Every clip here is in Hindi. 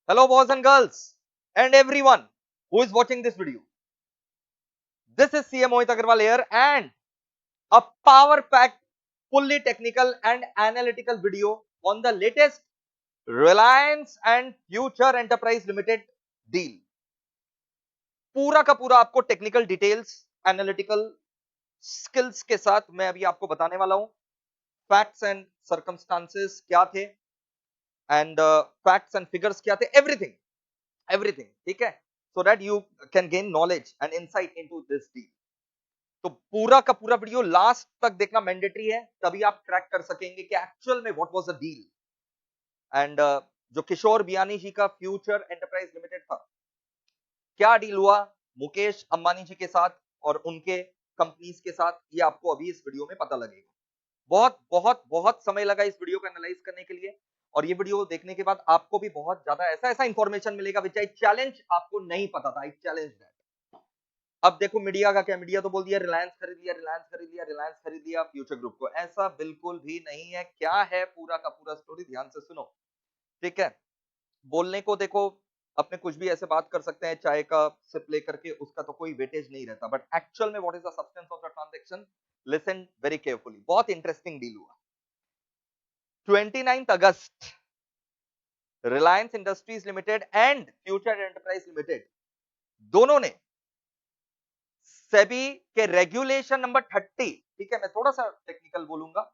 Hello boys and girls and everyone who is watching this video. This is CM Mohit Agarwal here and a power packed, fully technical and analytical video on the latest Reliance and Future Enterprise Limited deal. पूरा का पूरा आपको टेक्निकल डिटेल्स, एनालिटिकल स्किल्स के साथ मैं अभी आपको बताने वाला हूं. फैक्ट्स एंड सर्कमस्टांसेस क्या थे एंड फैक्ट्स एंड फिगर्स क्या थे, एवरीथिंग ठीक है, so that you can gain knowledge and insight into this deal. तो पूरा का पूरा वीडियो लास्ट तक देखना मैंडेटरी है, तभी आप ट्रैक कर सकेंगे कि एक्चुअल में what was the deal. And जो किशोर बियानी जी का फ्यूचर एंटरप्राइज लिमिटेड था, क्या डील हुआ मुकेश अंबानी जी के साथ और उनके कंपनीज के साथ, ये आपको अभी इस वीडियो में पता लगेगा. बहुत बहुत बहुत समय लगा इस वीडियो को एनालाइज करने के लिए, और ये वीडियो देखने के बाद आपको भी बहुत ज्यादा ऐसा इंफॉर्मेशन मिलेगा विच आई चैलेंज, आपको नहीं पता था, आई चैलेंज दैट. अब देखो मीडिया का क्या, मीडिया तो बोल दिया रिलायंस खरीद लिया, रिलायंस खरीद लिया, रिलायंस खरीद लिया फ्यूचर ग्रुप को. ऐसा बिल्कुल भी नहीं है. क्या है पूरा का पूरा स्टोरी, ध्यान से सुनो, ठीक है. बोलने को देखो अपने कुछ भी ऐसे बात कर सकते हैं, चाय का सिप लेकर के, उसका तो कोई वेटेज नहीं रहता, बट एक्चुअल में what is the substance of the transaction, listen very carefully. बहुत इंटरेस्टिंग डील हुआ. 29 अगस्त Reliance Industries Limited and Future enterprise Limited दोनों ने सेबी के रेगुलेशन नंबर 30, ठीक है, मैं थोड़ा सा टेक्निकल बोलूंगा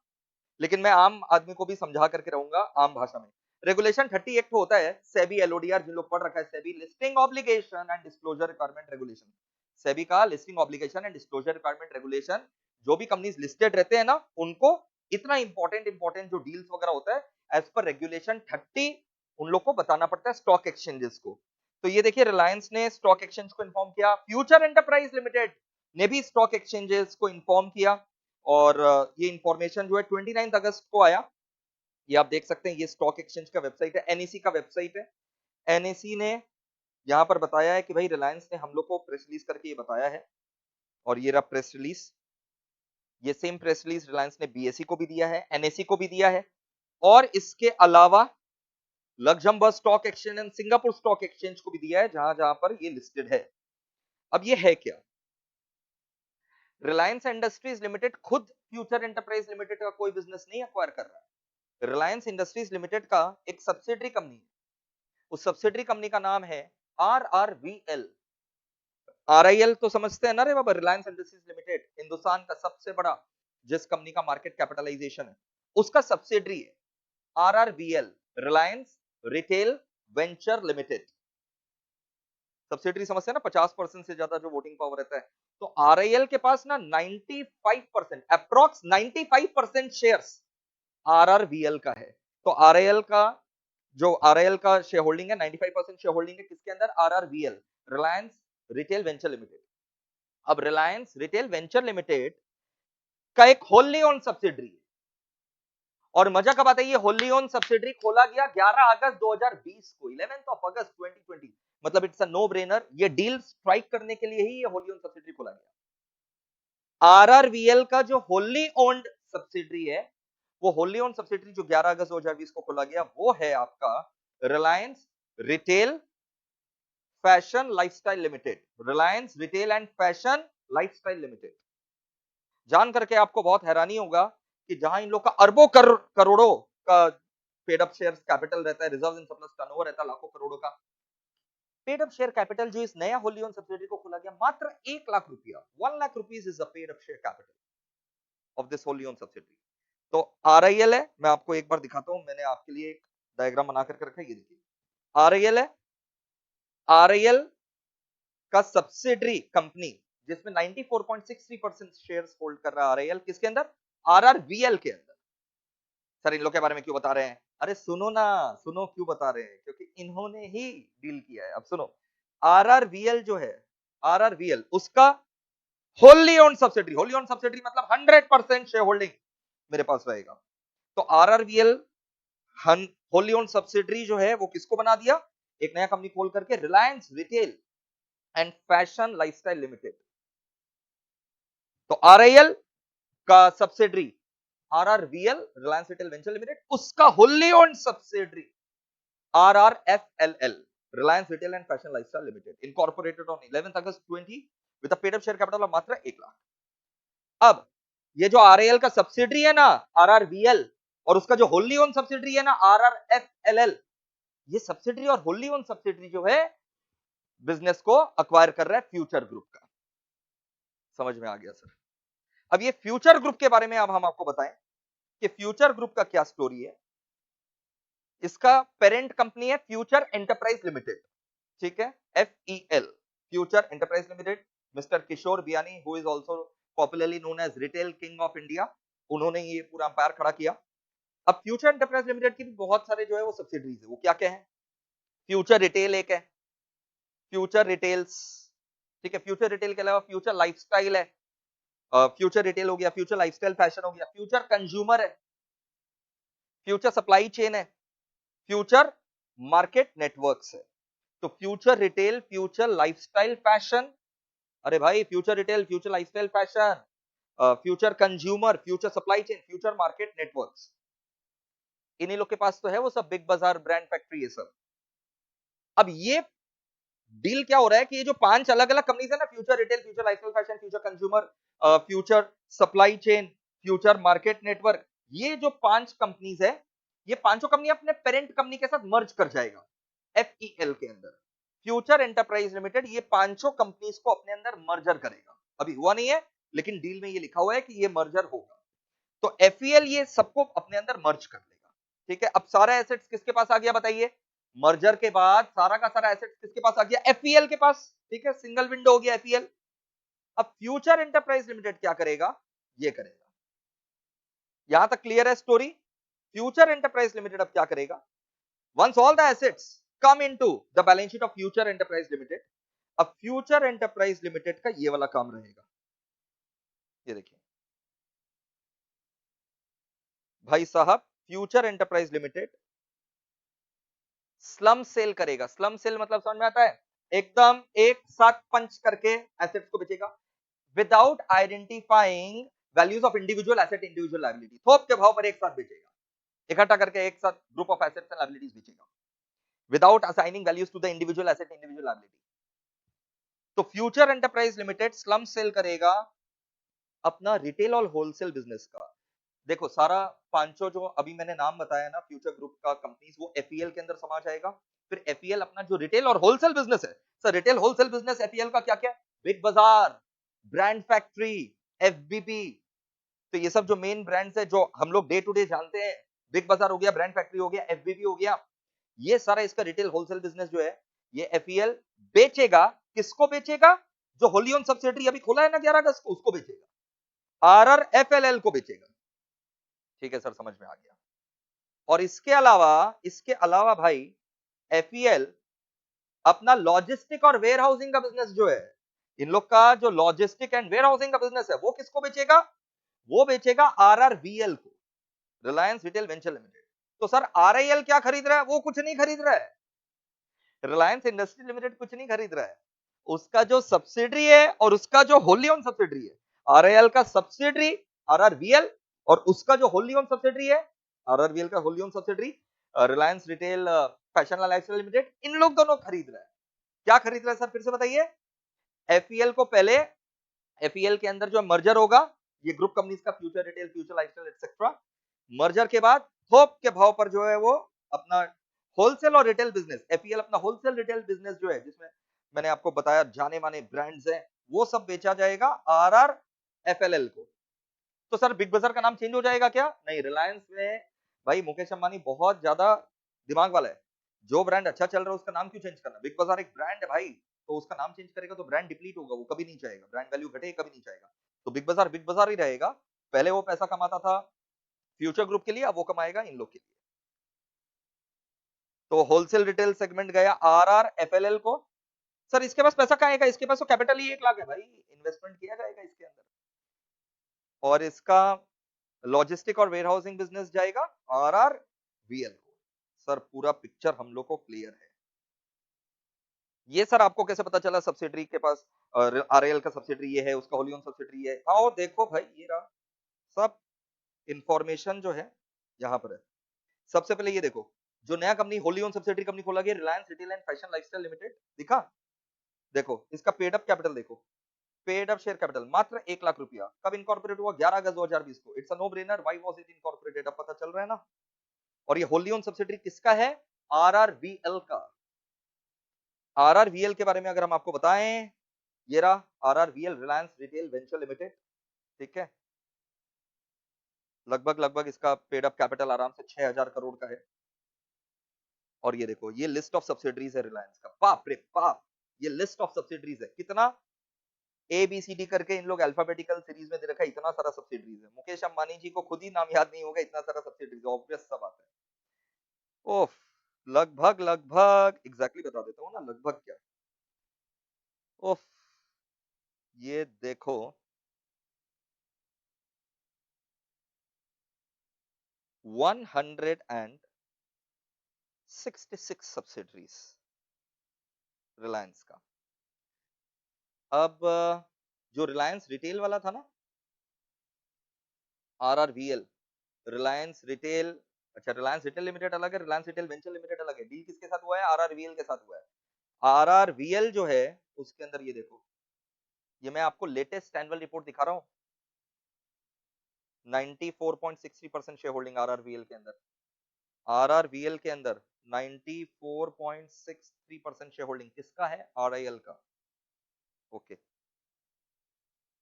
लेकिन मैं आम आदमी को भी समझा करके रहूंगा आम भाषा में. रेगुलेशन 30 एक्ट होता है सेबी एलओडीआर, जिन लोग पढ़ रखा है, SEBI listing obligation and disclosure requirement regulation. SEBI का listing obligation and disclosure requirement regulation, जो भी कंपनीज लिस्टेड रहते हैं ना, उनको इतना इंपॉर्टेंट जो डील्स वगैरह होता है एज पर रेगुलेशन 30 उन लोग को बताना पड़ता है स्टॉक एक्सचेंजेस को. तो ये देखिए, रिलायंस ने स्टॉक एक्सचेंज को इन्फॉर्म किया, फ्यूचर एंटरप्राइज लिमिटेड ने भी स्टॉक एक्सचेंजेस को इन्फॉर्म किया, और ये इंफॉर्मेशन जो है 29 अगस्त को आया. ये आप देख सकते हैं, ये स्टॉक एक्सचेंज का वेबसाइट है, एनएसी का वेबसाइट है. एनएसी ने यहां पर बताया है कि भाई रिलायंस ने हम लोग को प्रेस रिलीज करके ये बताया है, और ये रहा प्रेस रिलीज. ये सेम प्रेस रिलीज रिलायंस ने बीएसई को भी दिया है, एनएसी को भी दिया है, और इसके अलावा Luxembourg stock exchange and Singapore stock exchange को भी दिया है, जहां जहां पर ये लिस्टेड है. अब ये है क्या, रिलायंस इंडस्ट्रीज लिमिटेड खुद फ्यूचर एंटरप्राइज लिमिटेड का कोई बिजनेस नहीं एक्वायर कर रहा है. रिलायंस इंडस्ट्रीज लिमिटेड का एक सब्सिडरी कंपनी है, उस सब्सिडरी कंपनी का नाम है आरआरवीएल. आरआईएल तो समझते हैं ना रे बाबा, रिलायंस इंडस्ट्रीज लिमिटेड हिंदुस्तान का सबसे बड़ा जिस कंपनी का मार्केट कैपिटलाइजेशन है, उसका सब्सिडरी है RRVL, Reliance Retail Venture limited. Subsidiary समझते हैं ना, 50% से ज्यादा जो वोटिंग पावर रहता है. तो आरआईएल के पास ना 95% अप्रोक्स 95% शेयर्स आरआरवीएल का है. तो आरआईएल का जो आरआईएल का शेयर होल्डिंग है, 95% शेयर होल्डिंग है किसके अंदर, RRVL, Reliance Retail Venture limited. अब रिलायंस रिटेल वेंचर लिमिटेड का एक होल्ली ओन सब्सिडरी है, और मजा कब आता है, ये होल्ली ओन सब्सिडरी खोला गया 11 अगस्त 2020 को, 11th ऑफ अगस्त 2020. मतलब इट्स अ नो ब्रेनर, ये डील स्ट्राइक करने के लिए ही ये होल्ली ओन सब्सिडरी खोला गया. आरआरवीएल का जो होल्ली ओन्ड सब्सिडरी है, वो होल्ली ओन्ड सब्सिडरी जो 11 अगस्त 2020 को खोला गया, वो है आपका Reliance Retail Fashion lifestyle limited. Reliance retail and fashion lifestyle limited. जान करके आपको बहुत हैरानी होगा कि जहां इन लोग का अरबों करोड़ों का पेड अप शेयर कैपिटल रहता है, रिजर्व इन सरप्लस टर्नओवर रहता है लाखों करोड़ों का, पेड अप शेयर कैपिटल जो इस नया होली ओन सब्सिडरी को खोला गया, मात्र 1 लाख रुपया, 1 lakh rupees is the paid up share capital of this Holi own subsidiary. तो आरआईएल है, मैं आपको एक बार दिखाता हूं, मैंने आपके लिए एक डायग्राम बना करके रखा है, ये देखिए. आरआईएल है, आरआईएल का सब्सिडरी कंपनी जिसमें 94.63% शेयर्स होल्ड कर रहा है आरआईएल, किसके अंदर, आरआरवीएल के अंदर. सर इन लोग के बारे में क्यों बता रहे हैं, अरे सुनो ना, सुनो क्यों बता रहे हैं, क्योंकि इन्होंने ही डील किया है. अब सुनो, आरआरवीएल जो है, आरआरवीएल उसका होल्ली ओन्ड सब्सिडरी, होल्ली ओन्ड सब्सिडरी मतलब 100% शेयर होल्डिंग मेरे पास रहेगा. तो आरआरवीएल होली ओन्ड सब्सिडरी जो है वो किसको बना दिया, एक नया कंपनी खोल करके, Reliance retail and fashion lifestyle Limited. तो आरआईएल का subsidiary RRVL, Reliance Retail Venture Limited, उसका wholly owned subsidiary RRFLL. Reliance Retail and Fashion Lifestyle Limited, incorporated on 11th August 20 with a paid up share capital of मात्र 1 लाख। अब ये जो RAL का सब्सिडरी है ना RRVL और उसका जो होली ओन सब्सिडरी है ना RRFLL, ये सब्सिडरी और होली ओन सब्सिडरी जो है बिजनेस को अक्वायर कर रहा है फ्यूचर ग्रुप का। समझ में आ गया सर? अब ये फ्यूचर ग्रुप के बारे में अब हम आपको बताएं कि फ्यूचर ग्रुप का क्या स्टोरी है। इसका पेरेंट कंपनी है फ्यूचर एंटरप्राइज लिमिटेड, ठीक है, FEL, future enterprise limited. Mister Kishore Biyani who is also popularly known as retail king of India, उन्होंने ये पूरा अंपायर खड़ा किया। अब फ्यूचर एंटरप्राइज लिमिटेड की भी बहुत सारे जो है वो सब्सिडरीज है, वो क्या क्या है? फ्यूचर रिटेल एक है, फ्यूचर रिटेल्स, ठीक है, फ्यूचर रिटेल के अलावा फ्यूचर लाइफस्टाइल है, फ्यूचर रिटेल हो गया, फ्यूचर लाइफस्टाइल फैशन हो गया, फ्यूचर कंज्यूमर है, फ्यूचर सप्लाई चेन है, फ्यूचर मार्केट नेटवर्क्स है। तो future retail, future lifestyle fashion, अरे भाई future retail, future lifestyle fashion, future consumer, future supply chain, future market networks, इन्हीं लोग के पास तो है वो सब बिग बाजार ब्रांड फैक्ट्री ये सब। अब ये डील क्या हो रहा है कि ये जो 5 अलग अलग कंपनीज है ना, future retail, future lifestyle fashion, future consumer, future supply chain, future market network, ये जो 5 कंपनीज है, ये पांचों कंपनी अपने पेरेंट कंपनी के साथ मर्ज कर जाएगा FEL के अंदर। फ्यूचर एंटरप्राइज लिमिटेड ये पांचों कंपनीज को अपने अंदर मर्जर करेगा। अभी हुआ नहीं है लेकिन डील में ये लिखा हुआ है कि ये मर्जर होगा। तो FEL ये सबको अपने अंदर मर्ज कर लेगा, ठीक है। अब सारा एसेट्स किसके पास आ गया बताइए? मर्जर के बाद सारा का सारा एसेट्स किसके पास आ गया? FEL के पास, ठीक है, सिंगल विंडो हो गया FEL। अब फ्यूचर एंटरप्राइज लिमिटेड क्या करेगा? ये करेगा। यहां तक क्लियर है स्टोरी? फ्यूचर एंटरप्राइज लिमिटेड अब क्या करेगा? Once all the assets come into the balance sheet of future enterprise limited, अब फ्यूचर एंटरप्राइज लिमिटेड का ये वाला काम रहेगा। ये देखिए भाई साहब, future enterprise limited slump sale करेगा। स्लम सेल मतलब समझ में आता है? एकदम एक साथ पंच करके एसेट्स को बेचेगा without identifying values of individual asset, individual liability, थोक के भाव पर एक साथ बेचेगा, इकट्ठा करके एक साथ group of assets and liabilities बेचेगा without assigning values to the individual asset, individual liability. तो Future enterprise limited slump sale करेगा अपना रिटेल और होलसेल बिजनेस का। देखो सारा पांचों जो अभी मैंने नाम बताया ना फ्यूचर ग्रुप का कंपनीज, वो FEL के अंदर समा जाएगा। फिर FEL अपना जो रिटेल और होलसेल बिजनेस है, sir retail wholesale business FEL का क्या क्या है? बिग बाजार, ब्रांड फैक्ट्री, FBP, तो ये सब जो मेन ब्रांड्स है जो हम लोग डे टू डे जानते हैं, बिग बाजार हो गया, ब्रांड फैक्ट्री हो गया, FBP हो गया, ये सारा इसका रिटेल होलसेल बिजनेस जो है ये FEL बेचेगा। किसको बेचेगा? जो होली ओन सब्सिडरी अभी खोला है ना 11 अगस्त को, उसको बेचेगा, RRFLL को बेचेगा। ठीक है सर, समझ में आ गया। और इसके अलावा भाई FEL अपना लॉजिस्टिक और वेयर हाउसिंग का बिजनेस जो है, इन लोग का जो लॉजिस्टिक एंड वेयर हाउसिंग का बिजनेस है, वो किसको बेचेगा? वो बेचेगा RRVL को, रिलायंस रिटेल वेंचर लिमिटेड। तो सर RIL क्या खरीद रहा है? वो कुछ नहीं खरीद रहा है, रिलायंस इंडस्ट्री लिमिटेड कुछ नहीं खरीद रहा है। उसका जो सब्सिडरी है और उसका जो होली ओन सब्सिडरी है, RIL का सब्सिडरी RRVL, और उसका जो होली ओन सब्सिडरी है RRVL का wholly own subsidiary Reliance Retail Fashion lifestyle Limited, इन लोग दोनों खरीद रहा है। क्या खरीद रहा है सर, फिर से बताइए? FEL को पहले, FEL के अंदर जो मर्जर होगा, ये ग्रुप कंपनीज का future retail, future lifestyle etcetera, merger के बाद थोक के भाव पर जो है वो अपना होलसेल और रिटेल बिजनेस, FEL अपना होलसेल रिटेल बिजनेस जो है, जिसमें मैंने आपको बताया जाने माने ब्रांड्स हैं, वो सब बेचा जाएगा RRFLL को। तो सर बिग बाजार का नाम चेंज हो जाएगा क्या? नहीं, रिलायंस में भाई मुकेश अंबानी बहुत ज्यादा दिमाग वाला है। जो ब्रांड अच्छा चल रहा है उसका नाम क्यों चेंज करना? बिग बाजार एक ब्रांड है भाई, तो उसका नाम चेंज करेगा तो ब्रांड डिप्लीट होगा, वो कभी नहीं चाहेगा, ब्रांड वैल्यू घटेगा, कभी नहीं चाहेगा। तो बिग बाजार ही रहेगा। पहले वो पैसा कमाता था फ्यूचर ग्रुप के लिए, अब वो कमाएगा इन लोग के लिए। तो होलसेल रिटेल सेगमेंट गया RRFLL को। सर इसके पास पैसा कहाँ आएगा? इसके पास तो कैपिटल ही 1 लाख है भाई, इन्वेस्टमेंट किया जाएगा इसके अंदर। और इसका लॉजिस्टिक और वेयर हाउसिंग बिजनेस जाएगा RRVL को। सर पूरा पिक्चर हम लोग को क्लियर है। ये सर आपको कैसे पता चला सब्सिडरी के पास RIL का सब्सिडरी ये है, उसका होली ओन सब्सिडरी है? आओ देखो भाई, ये रहा सब इंफॉर्मेशन जो है यहाँ पर है। सबसे पहले ये देखो, जो नया company Holi own subsidiary company खोला गया Reliance retail and fashion lifestyle limited, दिखा, देखो इसका पेड अप कैपिटल देखो, पेड अप शेयर कैपिटल मात्र 1 लाख रुपया। कब इनकॉर्पोरेट हुआ? 11 अगस्त 2020 को। It's a no brainer, why was it incorporated? अब पता चल रहा है ना। और ये होली ओन सब्सिडरी किसका है? आरआरवीएल का। आरआरवीएल के बारे में अगर हम आपको बताएं, ये रहा RRVL, Reliance Retail Venture limited, ठीक है। लगभग इसका पेड अप कैपिटल आराम से 6000 करोड़ का है। और ये देखो, ये लिस्ट ऑफ सब्सिडरीज है रिलायंस का। बाप रे बाप, ये लिस्ट ऑफ सब्सिडरीज है। कितना? ABCD करके इन लोग अल्फाबेटिकल सीरीज में दे रखा है, इतना सारा सब्सिडरीज है। मुकेश अंबानी जी को खुद ही नाम याद नहीं होगा, इतना सारा सब्सिडरीज, ऑब्वियस सा बात है। ओफ, लगभग एग्जैक्टली बता देता हूँ ना, लगभग क्या। ओफ, ये देखो 166 सब्सिडरीज रिलायंस का। अब जो रिलायंस रिटेल वाला था ना, RRVL, रिलायंस रिटेल, अच्छा रिलायंस रिटेल लिमिटेड अलग है, रिलायंस रिटेल वेंचर लिमिटेड अलग है। डील किसके साथ हुआ है? RRVL के साथ हुआ है। RRVL जो है उसके अंदर ये देखो, ये मैं आपको लेटेस्ट एनुअल रिपोर्ट दिखा रहा हूँ। 94.63% शेयर होल्डिंग RRVL के अंदर, RRVL के अंदर 94.63% शेयर होल्डिंग किसका है? RIL का। ओके,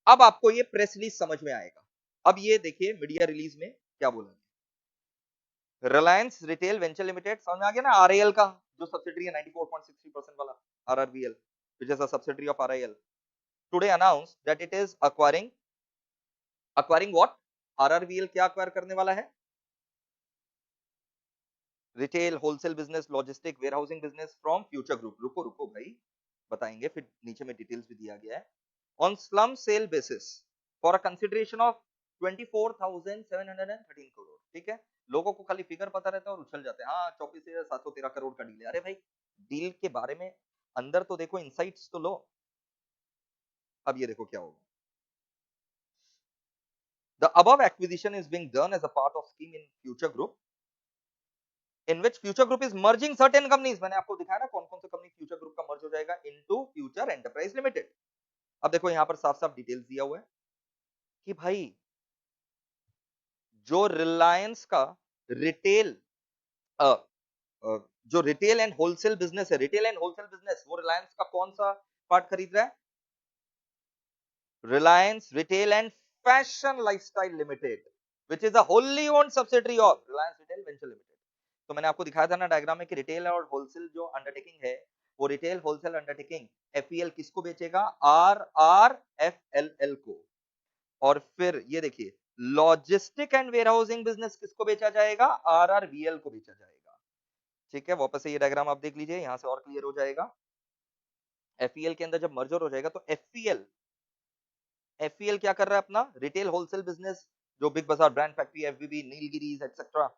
अब आपको ये प्रेस रिलीज समझ में आएगा। अब ये देखिए मीडिया रिलीज में क्या बोला गया। रिलायंस रिटेल वेंचर लिमिटेड, समझ में आ गया ना, RIL का जो सब्सिडरी है 94.63% वाला, RRVL, which is a subsidiary of RIL, today announced that it is acquiring what? RRVL क्या acquire करने वाला है? Retail, wholesale business, logistic, warehousing business from future group. रुको भाई, बताएंगे, फिर नीचे में डिटेल्स भी दिया गया है। On slump sale basis for a consideration of 24,713 crore, ठीक है। लोगों को खाली फिगर पता रहता है और उछल जाते हैं, हाँ 24,713 करोड़ का डील है। अरे भाई, डील के बारे में अंदर तो देखो, इनसाइट्स तो लो। अब ये देखो क्या होगा। The above acquisition is being done as a part of scheme in Future Group, in which Future Group is merging certain companies। मैंने आपको दिखाया ना कौन कौन से कंपनी फ्यूचर ग्रुप का मर्ज हो जाएगा इनटू फ्यूचर एंटरप्राइज लिमिटेड। अब देखो यहां पर साफ साफ डिटेल्स दिया हुआ है कि भाई जो रिलायंस का रिटेल जो रिटेल एंड होलसेल बिजनेस है, रिटेल एंड होलसेल बिजनेस, वो रिलायंस का कौन सा पार्ट खरीद रहा है? Reliance retail and fashion lifestyle limited, which is a wholly owned subsidiary of Reliance Retail Venture limited. तो मैंने आपको दिखाया था ना डायग्राम में कि रिटेल और होलसेल जो अंडरटेकिंग है, वो रिटेल होलसेल अंडरटेकिंग FEL किसको बेचेगा? RRFLL को। और फिर ये देखिए, लॉजिस्टिक एंड वेयरहाउसिंग बिजनेस किसको बेचा जाएगा? RRVL को बेचा जाएगा। ठीक है, वापस से ये डायग्राम आप देख लीजिए, यहां से और क्लियर हो जाएगा। FEL के अंदर जब मर्जर हो जाएगा तो FEL क्या कर रहा है? अपना रिटेल होलसेल बिजनेस, जो बिग बाजार, brand factory, FBB, Nilgiris etcetera,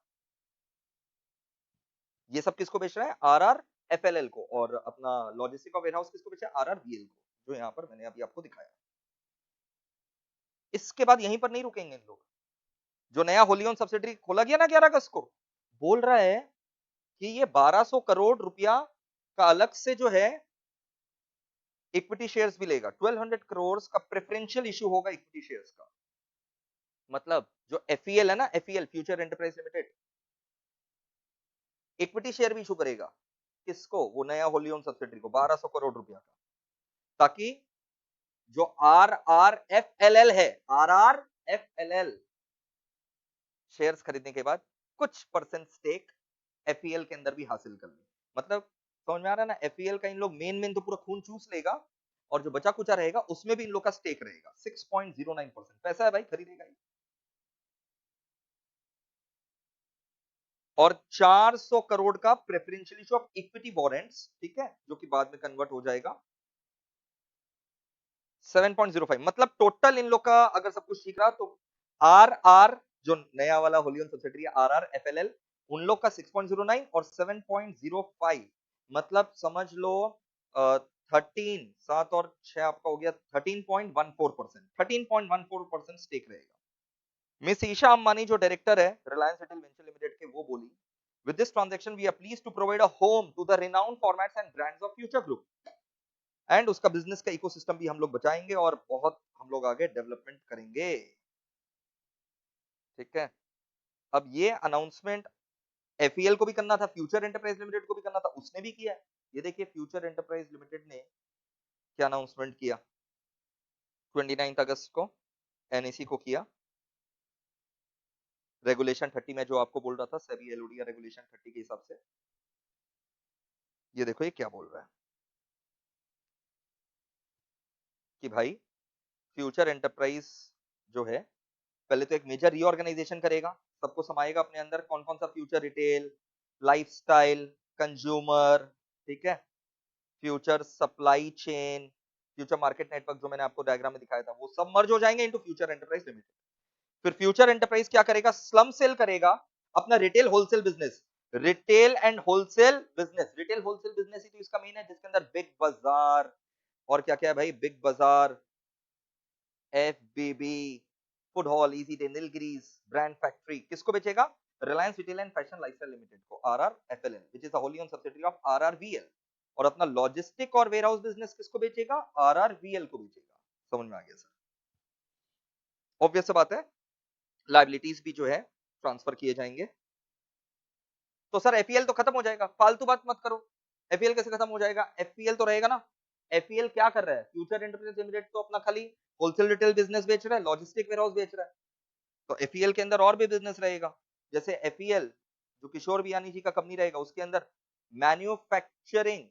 ये सब किसको बेच रहा है? RRFLL को। और अपना लॉजिस्टिक और वेयरहाउस किसको बेचा है? RRVL को, जो यहाँ पर मैंने अभी आपको दिखाया। इसके बाद यहीं पर नहीं रुकेंगे इन लोग। जो नया होली ओन सब्सिडरी खोला गया ना 11 अगस्त को, बोल रहा है कि ये 1200 करोड़ रुपया का अलग से जो है इक्विटी शेयर्स भी लेगा। 1200 करोड़ का प्रेफरेंशियल इशू होगा इक्विटी शेयर्स का। मतलब जो FEL है ना, FEL future enterprise limited, equity share भी इशू करेगा। किसको? वो नया होली ओन सब्सिडरी को, 1200 करोड़ रुपया का, ताकि जो RRFLL है, RRFLL शेयर्स खरीदने के बाद कुछ परसेंट स्टेक FEL के अंदर भी हासिल कर ले। मतलब समझ में आ रहा है ना, FEL का इन लोग मेन तो पूरा खून चूस लेगा, और जो बचा कुचा रहेगा उसमें भी इन लोग का स्टेक रहेगा। 6.09% पैसा है भाई, खरीदेगा ही। और 400 करोड़ का preferential issue of equity warrants, ठीक है, जो कि बाद में कन्वर्ट हो जाएगा 7.05। मतलब टोटल इन लोग का अगर सब कुछ ठीक रहा तो RR, जो नया वाला होलियन सब्सिडरी है RRFLL, उन लोग का 6.09 और 7.05, मतलब समझ लो 13, 7 और 6 आपका हो गया 13.14%, 13.14% स्टेक रहेगा। मिस ईशा अंबानी जो डायरेक्टर है रिलायंस रिटेल वेंचर लिमिटेड के, वो बोली With this transaction, we are pleased to provide a home to the renowned formats and brands of Future Group. And उसका बिजनेस का इकोसिस्टम भी हम लोग बचाएंगे और बहुत हम लोग आगे डेवलपमेंट करेंगे। ठीक है, अब ये अनाउंसमेंट एफईएल को भी करना था, फ्यूचर एंटरप्राइज लिमिटेड को भी करना था, उसने भी किया। ये देखिए फ्यूचर एंटरप्राइज लिमिटेड ने क्या अनाउंसमेंट किया 29 अगस्त को, एनएसी को किया। रेगुलेशन 30 में जो आपको बोल रहा था, सेबी एलओडी रेगुलेशन 30 के हिसाब से। ये देखो ये क्या बोल रहा है कि भाई फ्यूचर एंटरप्राइज जो है पहले तो एक मेजर रीऑर्गेनाइजेशन करेगा, सबको समाएगा अपने अंदर, कौन कौन सा फ्यूचर रिटेल, लाइफस्टाइल, कंज्यूमर, ठीक है, future supply chain, future market network जो मैंने आपको डायग्राम में दिखाया था, वो सब मर्ज हो जाएंगे इनटू फ्यूचर एंटरप्राइज लिमिटेड। फिर फ्यूचर एंटरप्राइज क्या करेगा, स्लम सेल करेगा अपना retail wholesale business, retail and wholesale business, retail wholesale business ही तो इसका मेन है, जिसके अंदर बिग बाजार और क्या क्या है भाई, big bazaar, FBB, food hall, easy day, Nilgiris, brand factory, किसको बेचेगा, Reliance retail and fashion lifestyle limited को, RRFLL, which is a wholly owned subsidiary of RRVL. और अपना लॉजिस्टिक और वेयर हाउस बिजनेस किसको बेचेगा, आरआरवीएल को बेचेगा। समझ में आ गया सर? ऑब्वियस बात है, लायबिलिटीज भी जो है ट्रांसफर किए जाएंगे। तो सर एफईएल तो खत्म हो जाएगा, फालतू बात मत करो। एफईएल कैसे खत्म हो जाएगा, एफईएल तो रहेगा ना। एफईएल क्या कर रहा है, फ्यूचर एंटरप्राइज लिमिटेड तो अपना खाली होलसेल रिटेल बिजनेस बेच रहा है, लॉजिस्टिक वेयर हाउस बेच रहा है। तो एफईएल के अंदर और भी बिजनेस रहेगा, जैसे एफईएल जो किशोर बियानी जी का कंपनी रहेगा, उसके अंदर manufacturing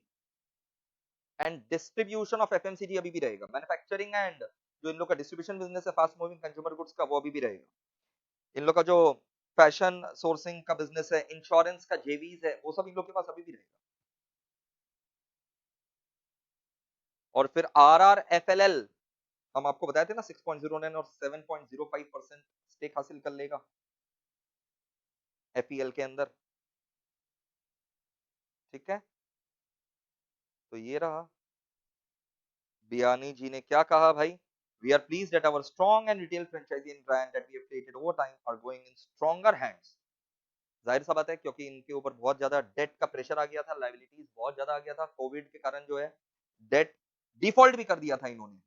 and distribution of FMCG अभी भी रहेगा, मैन्युफैक्चरिंग एंड जो इन लोग का डिस्ट्रीब्यूशन बिजनेस है फास्ट मूविंग कंज्यूमर गुड्स का, वो अभी भी रहेगा। इन लोग का जो फैशन सोर्सिंग का बिजनेस है, इंश्योरेंस का जेवीज है, वो सब इन लोग के पास अभी भी रहेगा। और फिर आरआरएफएलएल, हम आपको बताए थे ना 6.09 और 7.05% स्टेक हासिल कर लेगा एफईएल के अंदर। ठीक है, तो ये रहा, बियानी जी ने क्या कहा भाई, we are pleased that our strong and retail franchisee and brand that we have created over time are going in stronger hands। जाहिर सा बात है, क्योंकि इनके ऊपर बहुत ज्यादा डेट का प्रेशर आ गया था, लायबिलिटीज बहुत ज्यादा आ गया था, कोविड के कारण जो है डेट डिफॉल्ट भी कर दिया था इन्होंने।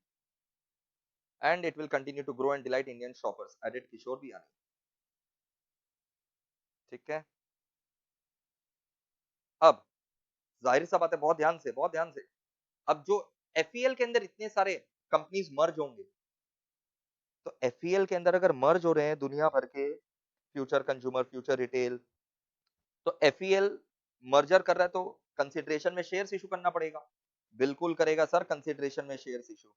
And it will continue to grow and delight Indian shoppers, added Kishore Biyani. ठीक है, अब जाहिर सा बात है, बहुत ध्यान से, बहुत ध्यान से, अब जो एफईएल के अंदर इतने सारे कंपनीज मर्ज होंगे, तो एफईएल के अंदर अगर मर्ज हो रहे हैं दुनिया भर के फ्यूचर कंज्यूमर, फ्यूचर रिटेल, तो एफईएल मर्जर कर रहा है तो कंसिडरेशन में शेयर्स इशू करना पड़ेगा। बिल्कुल करेगा सर, कंसिडरेशन में शेयर्स इशू।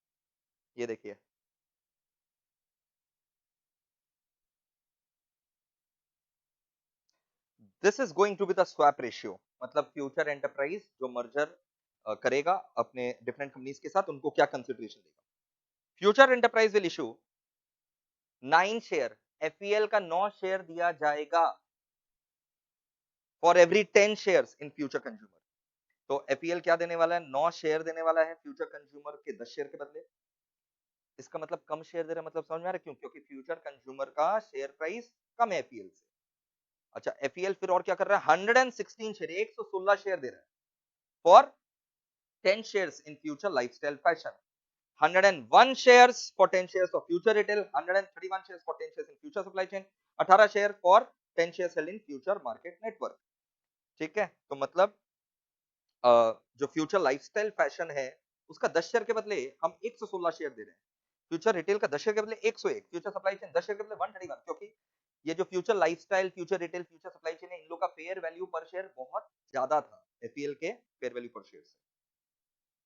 ये देखिए, this is going to be the swap ratio, मतलब फ्यूचर एंटरप्राइज जो मर्जर करेगा अपने डिफरेंट कंपनीज के साथ, उनको क्या कंसिडरेशन देगा। Future enterprise will issue 9 share, FEL का 9 शेयर दिया जाएगा for every 10 shares in future consumer. तो एफईएल क्या देने वाला है, 9 शेयर देने वाला है फ्यूचर कंज्यूमर के 10 शेयर के बदले। इसका मतलब कम शेयर दे रहा है, मतलब समझ में आ रहा है क्यों, क्योंकि फ्यूचर कंज्यूमर का शेयर प्राइस कम है एफईएल से। अच्छा, एफईएल फिर और क्या कर रहा है, 116 शेयर, 116 शेयर दे रहा है for 10 shares in future lifestyle fashion, 101 shares for 10 shares of future retail, 131 shares for 10 shares in future supply chain, 18 share for 10 shares held in future market network। ठीक है, तो मतलब जो फ्यूचर लाइफस्टाइल फैशन है उसका 10 शेयर के बदले हम 116 शेयर दे रहे हैं, फ्यूचर रिटेल का 10 शेयर के बदले 101, फ्यूचर सप्लाई चेन 10 शेयर के बदले 131, क्योंकि ये जो future lifestyle, future retail, future supply chain है, इन लोग का फेयर वैल्यू पर शेयर बहुत ज्यादा था एफईएल के फेयर वैल्यू पर शेयर से।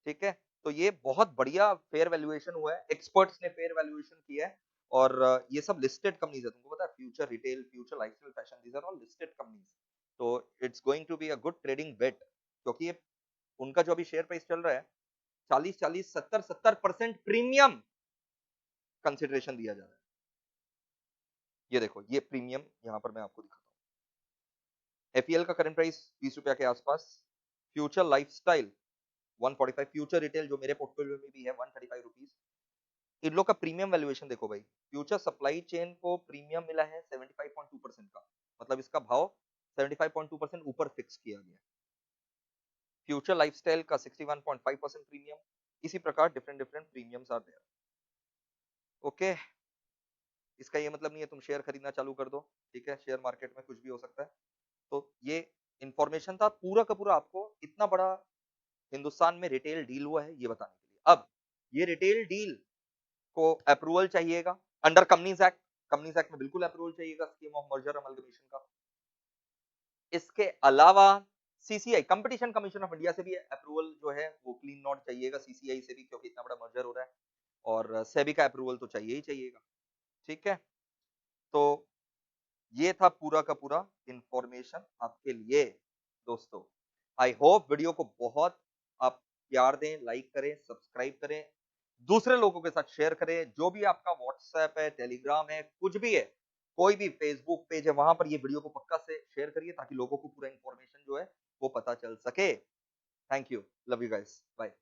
ठीक है, तो ये बहुत बढ़िया फेयर वैल्यूएशन हुआ है, एक्सपर्ट्स ने फेयर वैल्यूएशन किया है, और ये सब लिस्टेड कंपनीज है, तुमको पता है, future retail, future lifestyle fashion, these are all listed companies. तो it's going to be a good trading bet, क्योंकि ये उनका जो अभी शेयर प्राइस चल रहा है 40-40, 70-70% प्रीमियम कंसिडरेशन दिया जा रहा है। ये देखो, ये प्रीमियम यहाँ पर मैं आपको दिखाता हूँ। एफईएल का करंट प्राइस 20 रुपया के आसपास, फ्यूचर लाइफस्टाइल 145, फ्यूचर रिटेल जो मेरे पोर्टफोलियो में भी है 135 रुपीज। इन लोग का प्रीमियम वैल्यूएशन देखो भाई, फ्यूचर सप्लाई चेन को प्रीमियम मिला है 75.2% का, मतलब इसका भाव 75.2% ऊपर फिक्स किया गया। फ्यूचर लाइफस्टाइल का 61.5% प्रीमियम, इसी प्रकार different different premiums are there. Okay, इसका ये मतलब नहीं है तुम शेयर खरीदना चालू कर दो, ठीक है, शेयर मार्केट में कुछ भी हो सकता है। तो ये इंफॉर्मेशन था पूरा का पूरा आपको इतना बड़ा हिंदुस्तान में रिटेल डील हुआ है ये बताने के लिए। अब ये रिटेल डील को अप्रूवल चाहिएगा under companies act, companies act में बिल्कुल अप्रूवल चाहिएगा स्कीम ऑफ मर्जर अमलगमेशन का। इसके अलावा CCI competition commission of India से भी अप्रूवल जो है वो क्लीन नॉट चाहिएगा, सीसीआई से भी, क्योंकि इतना बड़ा मर्जर हो रहा है, और सेबी का अप्रूवल तो चाहिए ही चाहिएगा, ठीक है। तो ये था पूरा का पूरा इंफॉर्मेशन आपके लिए दोस्तों। आई होप वीडियो को बहुत आप प्यार दें, लाइक करें, सब्सक्राइब करें, दूसरे लोगों के साथ शेयर करें। जो भी आपका व्हाट्सएप है, टेलीग्राम है, कुछ भी है, कोई भी फेसबुक पेज है, वहां पर ये वीडियो को पक्का से शेयर करिए ताकि लोगों को पूरा इंफॉर्मेशन जो है वो पता चल सके। Thank you, love you guys, bye.